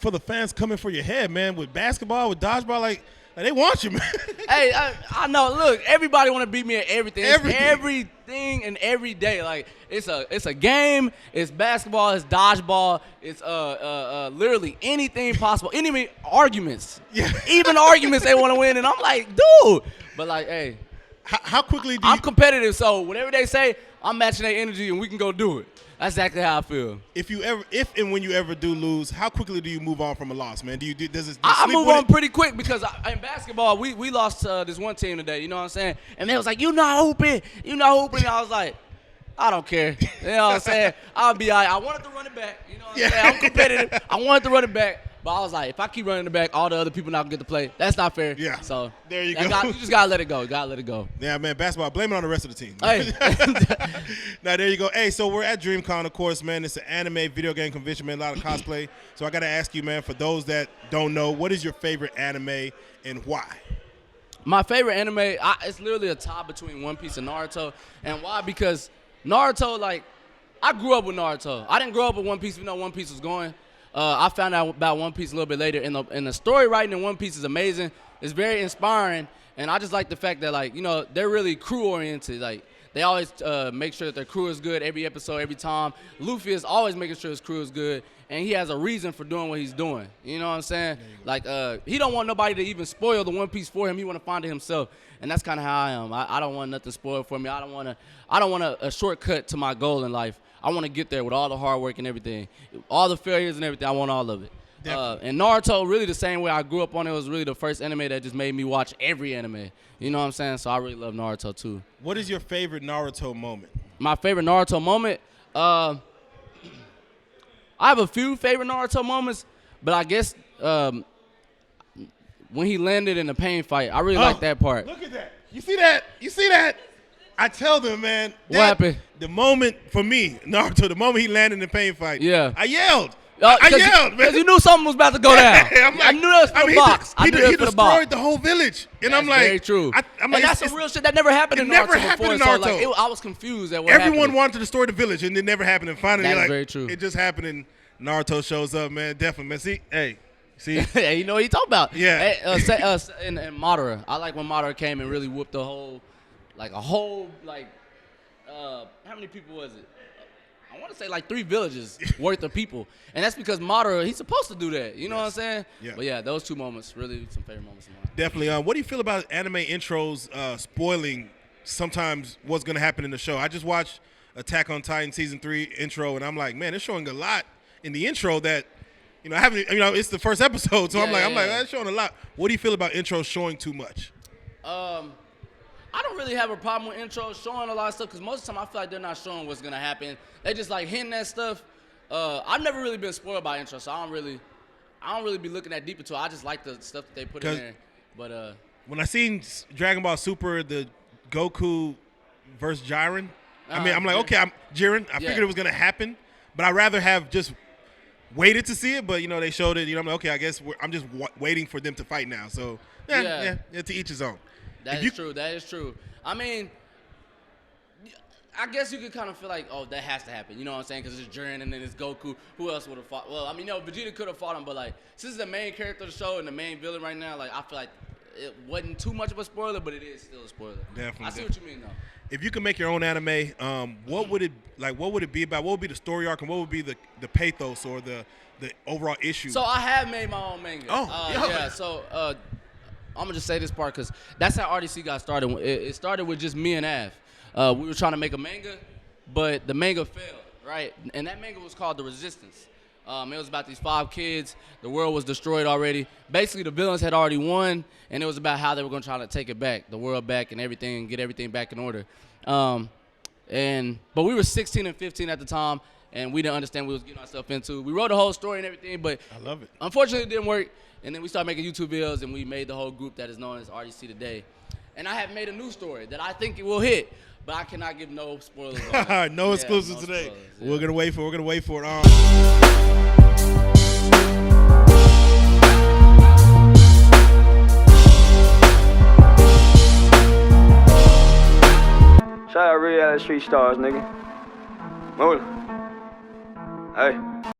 for the fans coming for your head, man. With basketball, with dodgeball, like they want you, man. Hey, I know. Look, everybody want to beat me at everything. Everything and every day. Like it's a game. It's basketball. It's dodgeball. It's literally anything possible. Any arguments. Yeah. Even arguments they want to win, and I'm like, dude. But like, hey, how quickly do you? I'm competitive, so whatever they say, I'm matching their energy, and we can go do it. That's exactly how I feel. If and when you ever do lose, how quickly do you move on from a loss, man? I move on pretty quick because in basketball, we lost to this one team today, you know what I'm saying? And they was like, you not hooping. And I was like, I don't care. You know what I'm saying? I'll be all right. I wanted to run it back. You know what I'm saying? I'm competitive. I wanted to run it back. But I was like, if I keep running it back, all the other people not going to get to play. That's not fair. Yeah. So there you go. You just got to let it go. Got to let it go. Yeah, man, basketball, blame it on the rest of the team. Hey. Now, there you go. Hey, so we're at DreamCon, of course, man. It's an anime video game convention, man, a lot of cosplay. So I got to ask you, man, for those that don't know, what is your favorite anime and why? My favorite anime, it's literally a tie between One Piece and Naruto. And why? Because Naruto, like, I grew up with Naruto. I didn't grow up with One Piece even though One Piece was going. I found out about One Piece a little bit later, and the story writing in One Piece is amazing. It's very inspiring, and I just like the fact that, like, you know, they're really crew-oriented. Like, they always make sure that their crew is good every episode, every time. Luffy is always making sure his crew is good, and he has a reason for doing what he's doing. You know what I'm saying? Like, he don't want nobody to even spoil the One Piece for him. He want to find it himself, and that's kind of how I am. I don't want nothing spoiled for me. I don't want a shortcut to my goal in life. I want to get there with all the hard work and everything. All the failures and everything, I want all of it. And Naruto, really the same way I grew up on it, was really the first anime that just made me watch every anime. You know what I'm saying? So I really love Naruto, too. What is your favorite Naruto moment? My favorite Naruto moment? I have a few favorite Naruto moments, but I guess when he landed in the pain fight, I really like that part. Look at that. You see that? You see that? I tell them, man. What happened? The moment, for me, Naruto, the moment he landed in the pain fight, yeah. I yelled. I yelled, man. Because you knew something was about to go down. I knew that was for the box. He destroyed the whole village. And I'm like, very true. I'm like, and that's some real shit that never happened in Naruto never happened before. in Naruto. So like, I was confused at what happened. Everyone wanted to destroy the village, and it never happened. And finally, that's like, very true. It just happened, and Naruto shows up, man. Definitely, man. See? Hey, you know what he talking about. Yeah. Hey, and Madara. I like when Madara came and really whooped the whole, how many people was it? I want to say like 3 villages worth of people. And that's because Madara, he's supposed to do that. You know what I'm saying? Yeah. But yeah, those 2 moments, really some favorite moments of mine. Definitely. What do you feel about anime intros spoiling sometimes what's going to happen in the show? I just watched Attack on Titan Season 3 intro, and I'm like, man, it's showing a lot in the intro that, it's the first episode, so I'm like, that's showing a lot. What do you feel about intros showing too much? I don't really have a problem with intros showing a lot of stuff because most of the time I feel like they're not showing what's going to happen. They just like hinting at stuff. I've never really been spoiled by intros, so I don't really be looking that deep into it. I just like the stuff that they put in there. But when I seen Dragon Ball Super, the Goku versus Jiren, I'm like, okay, I'm Jiren. I figured it was going to happen, but I'd rather have just waited to see it. But, they showed it. I'm like, okay, I guess I'm just waiting for them to fight now. So, to each his own. That is true. I mean, I guess you could kind of feel like, oh, that has to happen. You know what I'm saying? Because it's Jiren and then it's Goku. Who else would have fought? Well, Vegeta could have fought him, but like, since the main character of the show and the main villain right now, like, I feel like it wasn't too much of a spoiler, but it is still a spoiler. Definitely. I see what you mean, though. If you could make your own anime, what would it be about? What would be the story arc, and what would be the pathos or the overall issue? So I have made my own manga. Yeah. So I'm gonna just say this part because that's how RDC got started. It started with just me and Av. We were trying to make a manga, but the manga failed, right? And that manga was called The Resistance. It was about these 5 kids. The world was destroyed already. Basically, the villains had already won, and it was about how they were going to try to take it back, the world back and everything, and get everything back in order. But we were 16 and 15 at the time, and we didn't understand what we was getting ourselves into. We wrote the whole story and everything, but I love it. Unfortunately, it didn't work. And then we started making YouTube videos, and we made the whole group that is known as RDC today. And I have made a new story that I think it will hit, but I cannot give no spoilers on it. No exclusives today. Spoilers, We're gonna wait for it. Shout out Reallyfe Street Stars, nigga. Move. Hey.